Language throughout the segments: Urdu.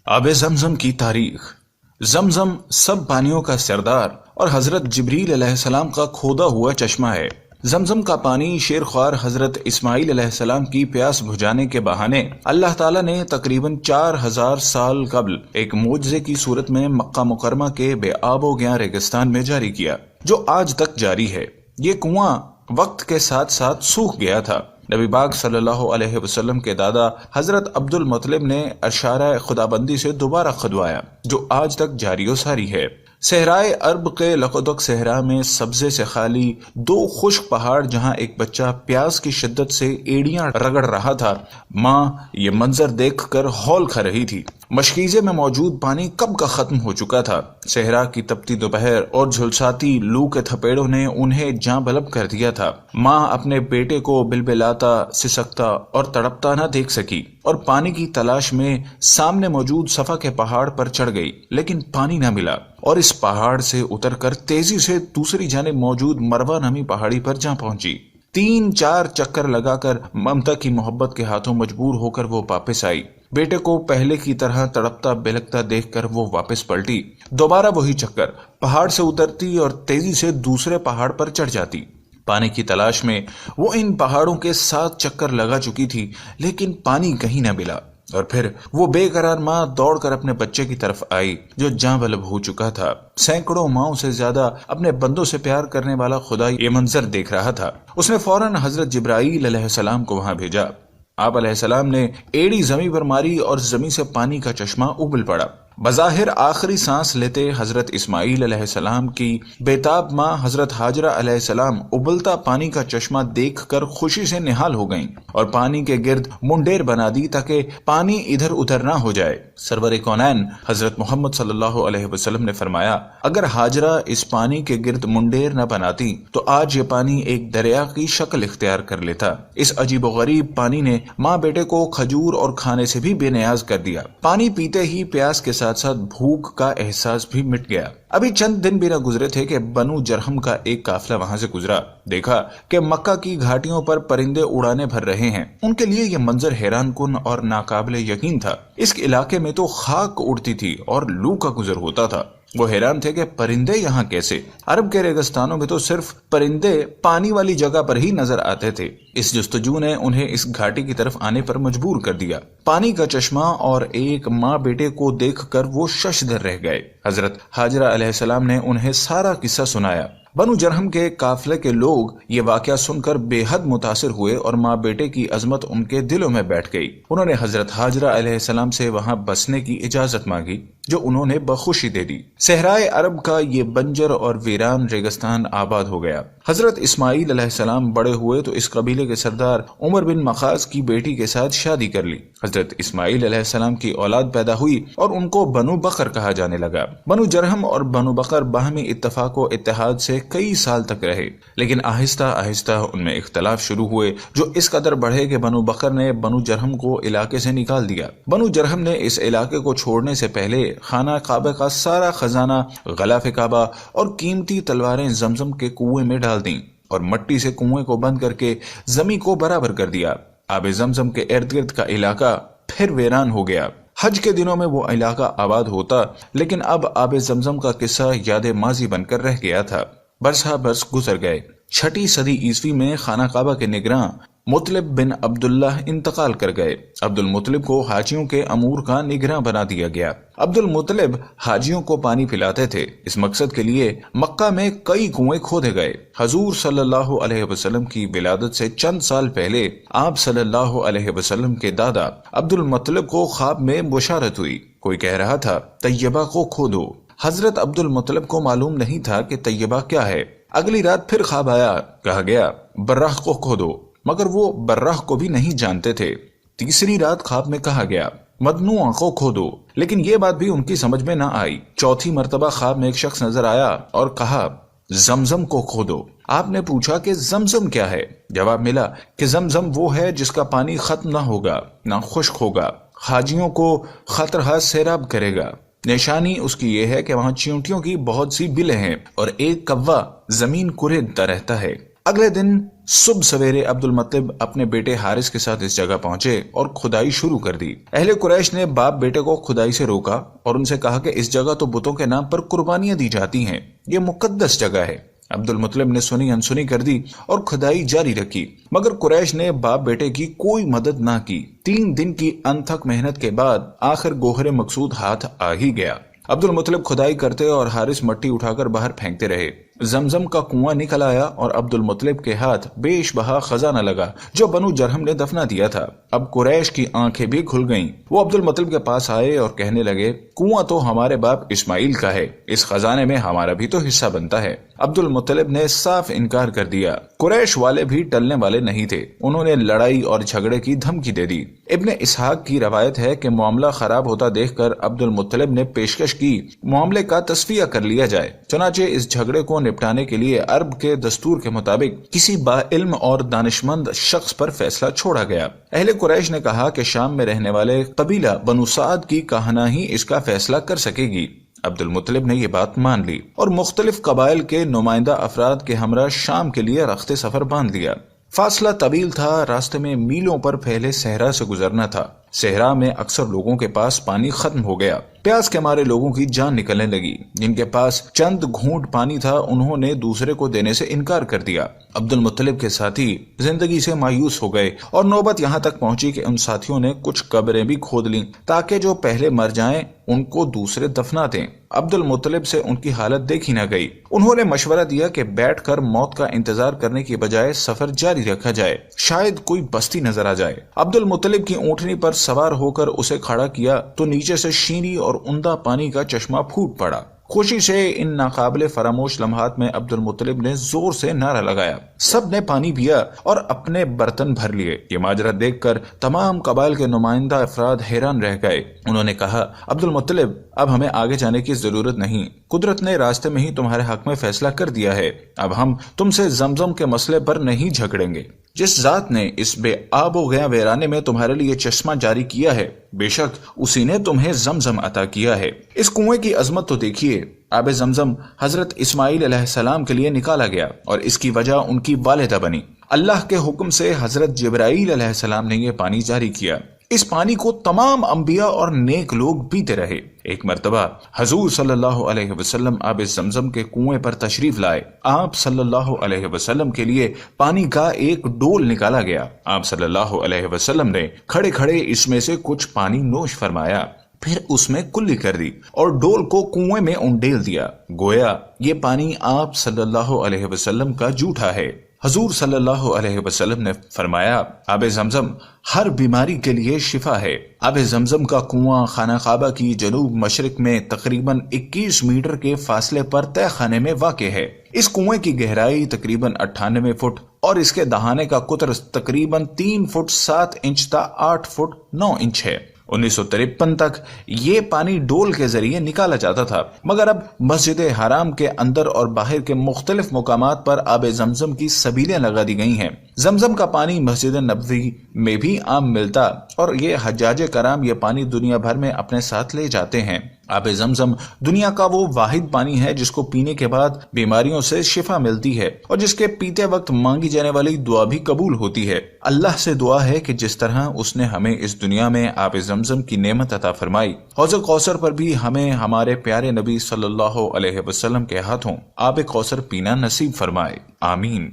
آب زمزم کی تاریخ۔ زمزم سب پانیوں کا سردار اور حضرت جبریل علیہ السلام کا کھودا ہوا چشمہ ہے۔ زمزم کا پانی شیرخوار حضرت اسماعیل علیہ السلام کی پیاس بجھانے کے بہانے اللہ تعالیٰ نے تقریباً 4000 سال قبل ایک معجزے کی صورت میں مکہ مکرمہ کے بے آب و گیاں ریگستان میں جاری کیا، جو آج تک جاری ہے۔ یہ کنواں وقت کے ساتھ ساتھ سوکھ گیا تھا۔ نبی پاک صلی اللہ علیہ وسلم کے دادا حضرت عبد المطلب نے اشارہ خدابندی سے دوبارہ کھدوایا، جو آج تک جاری و ساری ہے۔ صحرائے عرب کے لقدق صحرا میں سبزے سے خالی 2 خشک پہاڑ، جہاں ایک بچہ پیاس کی شدت سے ایڑیاں رگڑ رہا تھا۔ ماں یہ منظر دیکھ کر ہول کھا رہی تھی۔ مشکیزے میں موجود پانی کب کا ختم ہو چکا تھا۔ صحرا کی تپتی دوپہر اور جھلساتی لو کے تھپیڑوں نے انہیں جاں بلب کر دیا تھا۔ ماں اپنے بیٹے کو بلبلاتا، سسکتا اور تڑپتا نہ دیکھ سکی، اور پانی کی تلاش میں سامنے موجود صفا کے پہاڑ پر چڑھ گئی، لیکن پانی نہ ملا، اور اس پہاڑ سے اتر کر تیزی سے دوسری جانب موجود مروہ نامی پہاڑی پر جا پہنچی۔ 3-4 چکر لگا کر ممتا کی محبت کے ہاتھوں مجبور ہو کر وہ واپس آئی۔ بیٹے کو پہلے کی طرح تڑپتا بلکتا دیکھ کر وہ واپس پلٹی۔ دوبارہ وہی چکر، پہاڑ سے اترتی اور تیزی سے دوسرے پہاڑ پر چڑھ جاتی۔ پانی کی تلاش میں وہ ان پہاڑوں کے 7 چکر لگا چکی تھی، لیکن پانی کہیں نہ ملا۔ اور پھر وہ بے قرار ماں دوڑ کر اپنے بچے کی طرف آئی، جو جاں بلب ہو چکا تھا۔ سینکڑوں ماؤں سے زیادہ اپنے بندوں سے پیار کرنے والا خدا یہ منظر دیکھ رہا تھا۔ اس نے فوراً حضرت جبرائیل علیہ السلام کو وہاں بھیجا۔ آپ علیہ السلام نے ایڑی زمین پر ماری اور زمین سے پانی کا چشمہ ابل پڑا۔ بظاہر آخری سانس لیتے حضرت اسماعیل علیہ السلام کی بیتاب ماں حضرت ہاجرہ علیہ السلام ابلتا پانی کا چشمہ دیکھ کر خوشی سے نہال ہو گئیں اور پانی کے گرد منڈیر بنا دی تاکہ پانی ادھر ادھر نہ ہو جائے۔ سرور کونین حضرت محمد صلی اللہ علیہ وسلم نے فرمایا، اگر ہاجرہ اس پانی کے گرد منڈیر نہ بناتی تو آج یہ پانی ایک دریا کی شکل اختیار کر لیتا۔ اس عجیب و غریب پانی نے ماں بیٹے کو کھجور اور کھانے سے بھی بے نیاز کر دیا۔ پانی پیتے ہی پیاس کے ساتھ ساتھ بھوک کا احساس بھی مٹ گیا۔ ابھی چند دن بھی نہ گزرے تھے کہ بنو جرہم کا ایک قافلہ وہاں سے گزرا۔ دیکھا کہ مکہ کی گھاٹیوں پر پرندے اڑانے بھر رہے ہیں۔ ان کے لیے یہ منظر حیران کن اور ناقابل یقین تھا۔ اس علاقے میں تو خاک اڑتی تھی اور لو کا گزر ہوتا تھا۔ وہ حیران تھے کہ پرندے یہاں کیسے؟ عرب کے ریگستانوں میں تو صرف پرندے پانی والی جگہ پر ہی نظر آتے تھے۔ اس جستجو نے انہیں اس گھاٹی کی طرف آنے پر مجبور کر دیا۔ پانی کا چشمہ اور ایک ماں بیٹے کو دیکھ کر وہ ششدر رہ گئے۔ حضرت ہاجرہ علیہ السلام نے انہیں سارا قصہ سنایا۔ بنو جرہم کے قافلے کے لوگ یہ واقعہ سن کر بے حد متاثر ہوئے اور ماں بیٹے کی عظمت ان کے دلوں میں بیٹھ گئی۔ انہوں نے حضرت ہاجرہ علیہ السلام سے وہاں بسنے کی اجازت مانگی، جو انہوں نے بخوشی دے دی۔ صحرائے عرب کا یہ بنجر اور ویران ریگستان آباد ہو گیا۔ حضرت اسماعیل علیہ السلام بڑے ہوئے تو اس قبیلے کے سردار عمر بن مخاض کی بیٹی کے ساتھ شادی کر لی۔ حضرت اسماعیل علیہ السلام کی اولاد پیدا ہوئی اور ان کو بنو بکر کہا جانے لگا۔ بنو جرہم اور بنو بکر باہمی اتفاق و اتحاد سے کئی سال تک رہے، لیکن آہستہ آہستہ ان میں اختلاف شروع ہوئے، جو اس قدر بڑھے کہ بنو بکر نے بنو جرہم کو علاقے سے نکال دیا۔ بنو جرہم نے اس علاقے کو چھوڑنے سے پہلے خانہ کعبہ کا سارا خزانہ، غلاف کعبہ اور قیمتی تلواریں زمزم کے کنویں میں ڈال دیں اور مٹی سے کنویں کو بند کر کے زمین کو برابر کر دیا۔ آب زمزم کے ارد گرد کا علاقہ پھر ویران ہو گیا۔ حج کے دنوں میں وہ علاقہ آباد ہوتا، لیکن اب آب زمزم کا قصہ یاد ماضی بن کر رہ گیا تھا۔ برسہ برس گزر گئے۔ 6 صدی عیسوی میں خانہ کعبہ کے نگراں مطلب بن عبداللہ انتقال کر گئے۔ عبد المطلب کو حاجیوں کے امور کا نگراں بنا دیا گیا۔ عبد المطلب حاجیوں کو پانی پلاتے تھے۔ اس مقصد کے لیے مکہ میں کئی کنویں کھودے گئے۔ حضور صلی اللہ علیہ وسلم کی ولادت سے چند سال پہلے آپ صلی اللہ علیہ وسلم کے دادا عبد المطلب کو خواب میں بشارت ہوئی۔ کوئی کہہ رہا تھا، طیبہ کو کھودو۔ حضرت عبد المطلب کو معلوم نہیں تھا کہ طیبہ کیا ہے۔ اگلی رات پھر خواب آیا، کہا گیا براہ کو کھودو، مگر وہ براہ کو بھی نہیں جانتے تھے۔ تیسری رات خواب میں کہا گیا مدنوع کو کھودو، لیکن یہ بات بھی ان کی سمجھ میں نہ آئی۔ چوتھی مرتبہ خواب میں ایک شخص نظر آیا اور کہا زمزم کو کھودو۔ آپ نے پوچھا کہ زمزم کیا ہے؟ جواب ملا کہ زمزم وہ ہے جس کا پانی ختم نہ ہوگا، نہ خشک ہوگا، حاجیوں کو خطرہ سیراب کرے گا۔ نشانی اس کی یہ ہے کہ وہاں چیونٹیوں کی بہت سی بلیں ہیں اور ایک کوا زمین کریدتا رہتا ہے۔ اگلے دن صبح سویرے عبد المطلب اپنے بیٹے حارث کے ساتھ اس جگہ پہنچے اور کھدائی شروع کر دی۔ اہل قریش نے باپ بیٹے کو کھدائی سے روکا اور ان سے کہا کہ اس جگہ تو بتوں کے نام پر قربانیاں دی جاتی ہیں، یہ مقدس جگہ ہے۔ عبد المطلب نے سنی انسنی کر دی اور کھدائی جاری رکھی، مگر قریش نے باپ بیٹے کی کوئی مدد نہ کی۔ 3 دن کی انتھک محنت کے بعد آخر گوہر مقصود ہاتھ آ ہی گیا۔ عبد المطلب کھدائی کرتے اور حارث مٹی اٹھا کر باہر پھینکتے رہے۔ زمزم کا کنواں نکل آیا اور عبد المطلب کے ہاتھ بیش بہا خزانہ لگا جو بنو جرہم نے دفنا دیا تھا۔ اب قریش کی آنکھیں بھی کھل گئیں۔ وہ عبد المطلب کے پاس آئے اور کہنے لگے، کنواں تو ہمارے باپ اسماعیل کا ہے، اس خزانے میں ہمارا بھی تو حصہ بنتا ہے۔ عبد المطلب نے صاف انکار کر دیا۔ قریش والے بھی ٹلنے والے نہیں تھے، انہوں نے لڑائی اور جھگڑے کی دھمکی دے دی۔ ابن اسحاق کی روایت ہے کہ معاملہ خراب ہوتا دیکھ کر عبد المطلب نے پیشکش کی معاملے کا تصفیہ کر لیا جائے۔ چنانچہ اس جھگڑے کو نپٹانے کے لیے عرب کے دستور کے مطابق کسی با علم اور دانشمند شخص پر فیصلہ چھوڑا گیا۔ اہل قریش نے کہا کہ شام میں رہنے والے قبیلہ بنو سعد کی کہنا ہی اس کا فیصلہ کر سکے گی۔ عبد المطلب نے یہ بات مان لی اور مختلف قبائل کے نمائندہ افراد کے ہمراہ شام کے لیے رخت سفر باندھ لیا۔ فاصلہ طویل تھا، راستے میں میلوں پر پھیلے صحرا سے گزرنا تھا۔ صحرا میں اکثر لوگوں کے پاس پانی ختم ہو گیا، پیاس کے مارے لوگوں کی جان نکلنے لگی۔ جن کے پاس چند گھونٹ پانی تھا انہوں نے دوسرے کو دینے سے انکار کر دیا۔ عبد المطلب کے ساتھی زندگی سے مایوس ہو گئے اور نوبت یہاں تک پہنچی کہ ان ساتھیوں نے کچھ قبریں بھی کھود لیں تاکہ جو پہلے مر جائیں ان کو دوسرے دفنا دیں۔ عبد المطلب سے ان کی حالت دیکھی نہ گئی۔ انہوں نے مشورہ دیا کہ بیٹھ کر موت کا انتظار کرنے کی بجائے سفر جاری رکھا جائے، شاید کوئی بستی نظر آ جائے۔ عبد المطلب کی اونٹنی پر سوار ہو کر اسے کھڑا کیا تو نیچے سے شیریں اور عمدہ پانی کا چشمہ پھوٹ پڑا۔ خوشی سے ان ناقابل فراموش لمحات میں عبد المطلب نے زور سے نعرہ لگایا۔ سب نے پانی پیا اور اپنے برتن بھر لیے۔ یہ ماجرا دیکھ کر تمام قبائل کے نمائندہ افراد حیران رہ گئے۔ انہوں نے کہا، عبد المطلب اب ہمیں آگے جانے کی ضرورت نہیں، قدرت نے راستے میں ہی تمہارے حق میں فیصلہ کر دیا ہے، اب ہم تم سے زمزم کے مسئلے پر نہیں جھگڑیں گے۔ جس ذات نے اس بے آب و گیا ویرانے میں تمہارے لیے چشمہ جاری کیا ہے، بے شک اسی نے تمہیں زمزم عطا کیا ہے۔ اس کنویں کی عظمت تو دیکھیے، آب زمزم حضرت اسماعیل علیہ السلام کے لیے نکالا گیا اور اس کی وجہ ان کی والدہ بنی۔ اللہ کے حکم سے حضرت جبرائیل علیہ السلام نے یہ پانی جاری کیا۔ اس پانی کو تمام انبیاء اور نیک لوگ پیتے رہے۔ ایک مرتبہ حضور صلی اللہ علیہ وسلم آب زمزم کے کنویں پر تشریف لائے۔ آپ صلی اللہ علیہ وسلم کے لیے پانی کا ایک ڈول نکالا گیا۔ آپ صلی اللہ علیہ وسلم نے کھڑے کھڑے اس میں سے کچھ پانی نوش فرمایا، پھر اس میں کلی کر دی اور ڈول کو کنویں میں انڈیل دیا، گویا یہ پانی آپ صلی اللہ علیہ وسلم کا جھوٹا ہے۔ حضور صلی اللہ علیہ وسلم نے فرمایا، آب زمزم ہر بیماری کے لیے شفا ہے۔ آب زمزم کا کنواں خانہ کعبہ کی جنوب مشرق میں تقریباً 21 میٹر کے فاصلے پر تہ خانے میں واقع ہے۔ اس کنویں کی گہرائی تقریباً 98 فٹ اور اس کے دہانے کا قطر تقریباً 3 فٹ 7 انچ تا 8 فٹ 9 انچ ہے۔ 1953 تک یہ پانی ڈول کے ذریعے نکالا جاتا تھا، مگر اب مسجد حرام کے اندر اور باہر کے مختلف مقامات پر آب زمزم کی سبیلیں لگا دی گئی ہیں۔ زمزم کا پانی مسجد نبوی میں بھی عام ملتا اور یہ حجاج کرام یہ پانی دنیا بھر میں اپنے ساتھ لے جاتے ہیں۔ آب زمزم دنیا کا وہ واحد پانی ہے جس کو پینے کے بعد بیماریوں سے شفا ملتی ہے اور جس کے پیتے وقت مانگی جانے والی دعا بھی قبول ہوتی ہے۔ اللہ سے دعا ہے کہ جس طرح اس نے ہمیں اس دنیا میں آب زمزم کی نعمت عطا فرمائی، حوض کوثر پر بھی ہمیں ہمارے پیارے نبی صلی اللہ علیہ وسلم کے ہاتھوں آب کوثر پینا نصیب فرمائے، آمین۔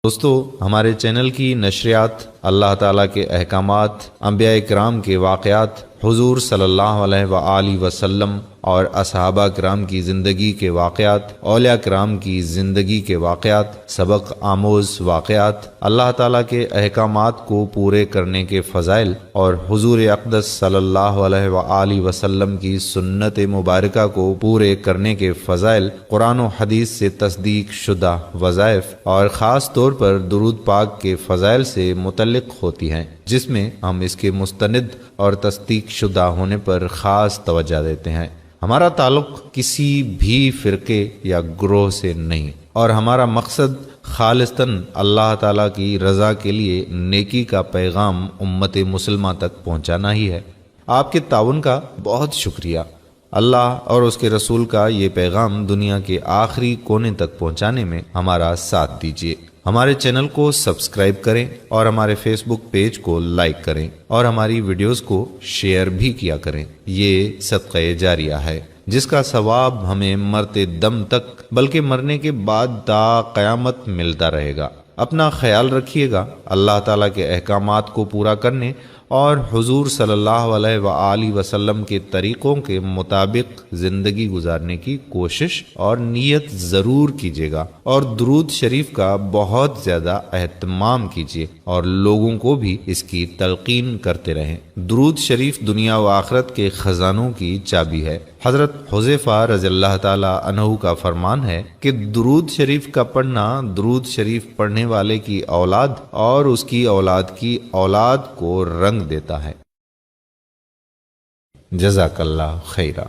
دوستو، ہمارے چینل کی نشریات اللہ تعالیٰ کے احکامات، انبیاء کرام کے واقعات، حضور صلی اللہ علیہ وآلہ وسلم اور اصحابہ کرام کی زندگی کے واقعات، اولیاء کرام کی زندگی کے واقعات، سبق آموز واقعات، اللہ تعالیٰ کے احکامات کو پورے کرنے کے فضائل اور حضور اقدس صلی اللہ علیہ وآلہ وسلم کی سنت مبارکہ کو پورے کرنے کے فضائل، قرآن و حدیث سے تصدیق شدہ وظائف اور خاص طور پر درود پاک کے فضائل سے متعلق ہوتی ہیں، جس میں ہم اس کے مستند اور تصدیق شدہ ہونے پر خاص توجہ دیتے ہیں۔ ہمارا تعلق کسی بھی فرقے یا گروہ سے نہیں اور ہمارا مقصد خالصتاً اللہ تعالیٰ کی رضا کے لیے نیکی کا پیغام امت مسلمہ تک پہنچانا ہی ہے۔ آپ کے تعاون کا بہت شکریہ۔ اللہ اور اس کے رسول کا یہ پیغام دنیا کے آخری کونے تک پہنچانے میں ہمارا ساتھ دیجیے۔ ہمارے چینل کو سبسکرائب کریں اور ہمارے فیس بک پیج کو لائک کریں اور ہماری ویڈیوز کو شیئر بھی کیا کریں۔ یہ صدقہ جاریہ ہے جس کا ثواب ہمیں مرتے دم تک بلکہ مرنے کے بعد تا قیامت ملتا رہے گا۔ اپنا خیال رکھیے گا، اللہ تعالیٰ کے احکامات کو پورا کرنے اور حضور صلی اللہ علیہ وآلہ وسلم کے طریقوں کے مطابق زندگی گزارنے کی کوشش اور نیت ضرور کیجیے گا، اور درود شریف کا بہت زیادہ اہتمام کیجیے اور لوگوں کو بھی اس کی تلقین کرتے رہیں۔ درود شریف دنیا و آخرت کے خزانوں کی چابی ہے۔ حضرت حذیفہ رضی اللہ تعالی عنہ کا فرمان ہے کہ درود شریف کا پڑھنا درود شریف پڑھنے والے کی اولاد اور اس کی اولاد کی اولاد کو رنگ دیتا ہے۔ جزاک اللہ خیرہ۔